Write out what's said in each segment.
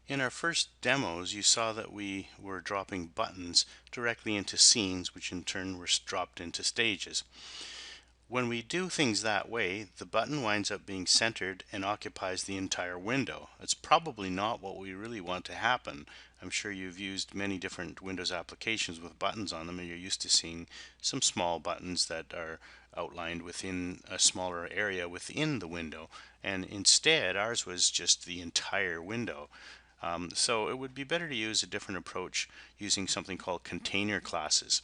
In our first demos, you saw that we were dropping buttons directly into scenes, which in turn were dropped into stages. When we do things that way, the button winds up being centered and occupies the entire window. It's probably not what we really want to happen. I'm sure you've used many different Windows applications with buttons on them, and you're used to seeing some small buttons that are outlined within a smaller area within the window. And instead, ours was just the entire window. So it would be better to use a different approach using something called container classes.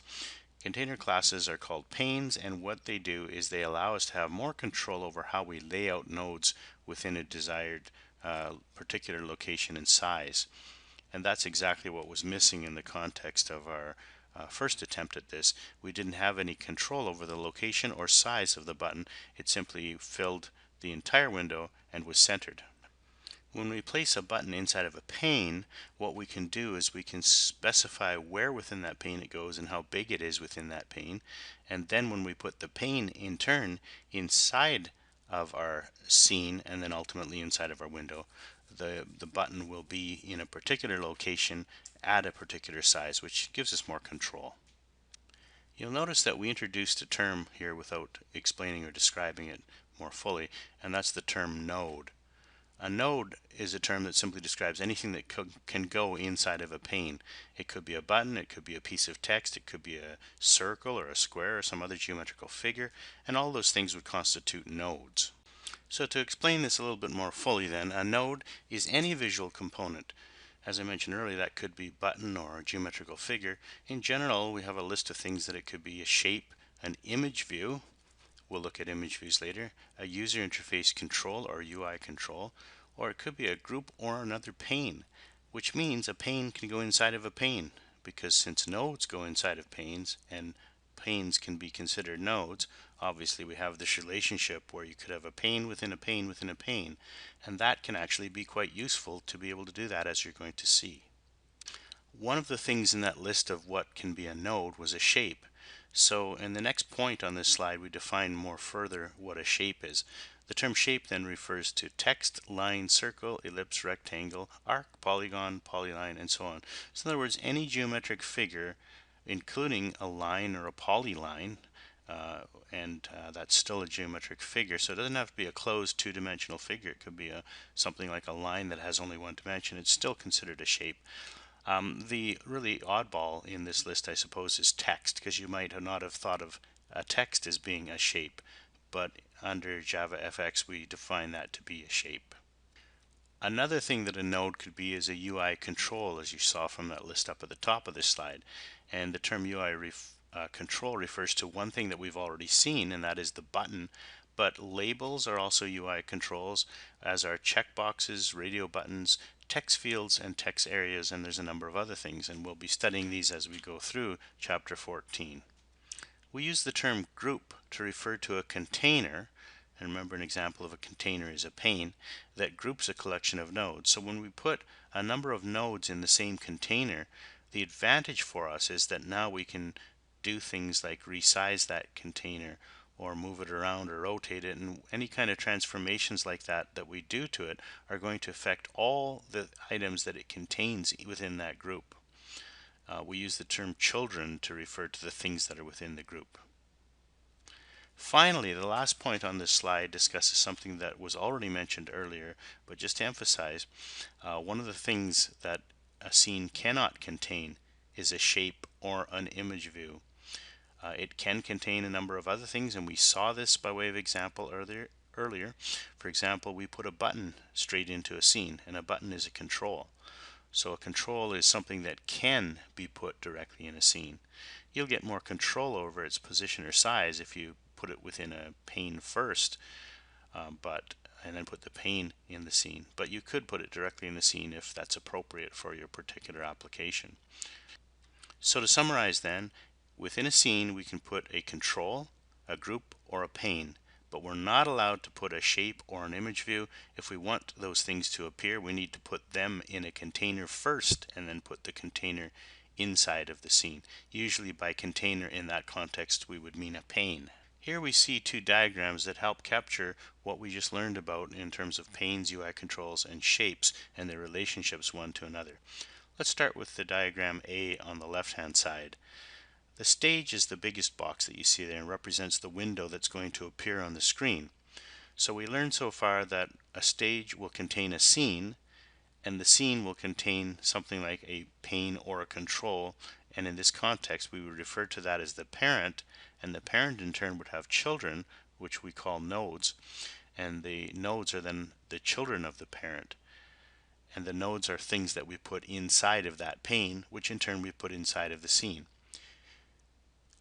Container classes are called panes, and what they do is they allow us to have more control over how we lay out nodes within a desired particular location and size. And that's exactly what was missing in the context of our first attempt at this. We didn't have any control over the location or size of the button. It simply filled the entire window and was centered. When we place a button inside of a pane, what we can do is we can specify where within that pane it goes and how big it is within that pane. And then when we put the pane in turn inside of our scene and then ultimately inside of our window, the button will be in a particular location at a particular size, which gives us more control. You'll notice that we introduced a term here without explaining or describing it more fully, and that's the term node. A node is a term that simply describes anything that can go inside of a pane. It could be a button, it could be a piece of text, it could be a circle or a square or some other geometrical figure, and all those things would constitute nodes. So to explain this a little bit more fully then, a node is any visual component. As I mentioned earlier, that could be button or a geometrical figure. In general, we have a list of things that it could be: a shape, an image view, we'll look at image views later, a user interface control or UI control, or it could be a group or another pane, which means a pane can go inside of a pane, because since nodes go inside of panes and panes can be considered nodes, obviously we have this relationship where you could have a pane within a pane within a pane, and that can actually be quite useful to be able to do that, as you're going to see. One of the things in that list of what can be a node was a shape. So in the next point on this slide, we define more further what a shape is. The term shape then refers to text, line, circle, ellipse, rectangle, arc, polygon, polyline, and so on. So in other words, any geometric figure, including a line or a polyline, that's still a geometric figure. So it doesn't have to be a closed two-dimensional figure. It could be something like a line that has only one dimension. It's still considered a shape. The really oddball in this list, I suppose, is text, because you might not have thought of a text as being a shape, but under JavaFX we define that to be a shape. Another thing that a node could be is a UI control, as you saw from that list up at the top of this slide. And the term UI control refers to one thing that we've already seen, and that is the button. But labels are also UI controls, as are checkboxes, radio buttons, text fields, and text areas, and there's a number of other things, and we'll be studying these as we go through chapter 14. We use the term group to refer to a container, and remember an example of a container is a pane, that groups a collection of nodes. So when we put a number of nodes in the same container, the advantage for us is that now we can do things like resize that container or move it around or rotate it, and any kind of transformations like that that we do to it are going to affect all the items that it contains within that group. We use the term children to refer to the things that are within the group. Finally, the last point on this slide discusses something that was already mentioned earlier, but just to emphasize, one of the things that a scene cannot contain is a shape or an image view. It can contain a number of other things, and we saw this by way of example earlier. For example, we put a button straight into a scene, and a button is a control. So a control is something that can be put directly in a scene. You'll get more control over its position or size if you put it within a pane first, and then put the pane in the scene. But you could put it directly in the scene if that's appropriate for your particular application. So to summarize then, within a scene we can put a control, a group, or a pane, but we're not allowed to put a shape or an image view. If we want those things to appear, we need to put them in a container first and then put the container inside of the scene. Usually by container in that context we would mean a pane. Here we see two diagrams that help capture what we just learned about in terms of panes, UI controls, and shapes and their relationships one to another. Let's start with the diagram A on the left-hand side. The stage is the biggest box that you see there and represents the window that's going to appear on the screen. So we learned so far that a stage will contain a scene, and the scene will contain something like a pane or a control, and in this context we would refer to that as the parent, and the parent in turn would have children, which we call nodes, and the nodes are then the children of the parent, and the nodes are things that we put inside of that pane, which in turn we put inside of the scene.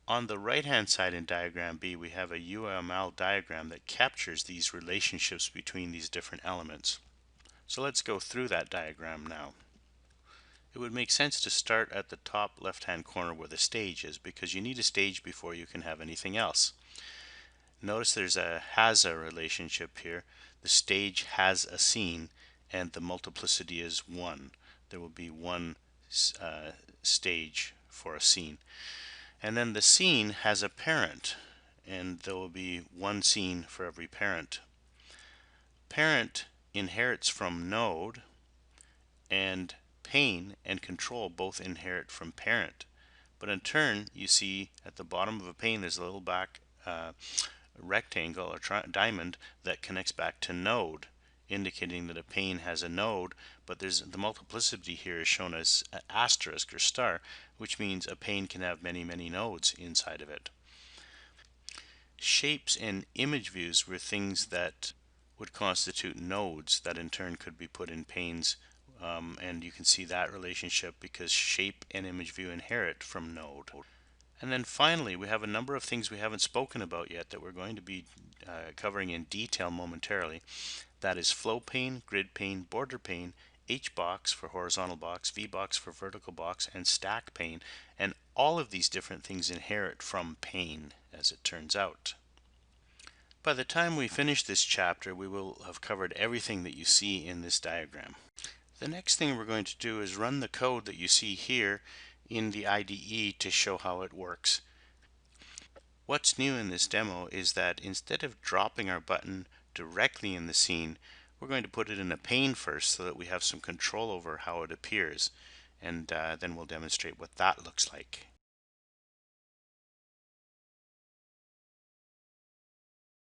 On the right hand side in diagram B, we have a UML diagram that captures these relationships between these different elements. So let's go through that diagram now. It would make sense to start at the top left hand corner where the stage is, because you need a stage before you can have anything else. Notice there's a has-a relationship here. The stage has a scene and the multiplicity is 1. There will be one stage for a scene. And then the scene has a parent, and there will be one scene for every parent. Parent inherits from node, and pane and control both inherit from parent. But in turn, you see at the bottom of a pane there's a little back rectangle or diamond that connects back to node, indicating that a pane has a node, but there's the multiplicity here is shown as an asterisk or star, which means a pane can have many nodes inside of it. Shapes and image views were things that would constitute nodes that in turn could be put in panes, and you can see that relationship because shape and image view inherit from node. And then finally, we have a number of things we haven't spoken about yet that we're going to be covering in detail momentarily. That is flow pane, grid pane, border pane, H-box for horizontal box, V-box for vertical box, and stack pane. And all of these different things inherit from pane, as it turns out. By the time we finish this chapter, we will have covered everything that you see in this diagram. The next thing we're going to do is run the code that you see here in the IDE to show how it works. What's new in this demo is that instead of dropping our button directly in the scene, we're going to put it in a pane first so that we have some control over how it appears, and then we'll demonstrate what that looks like.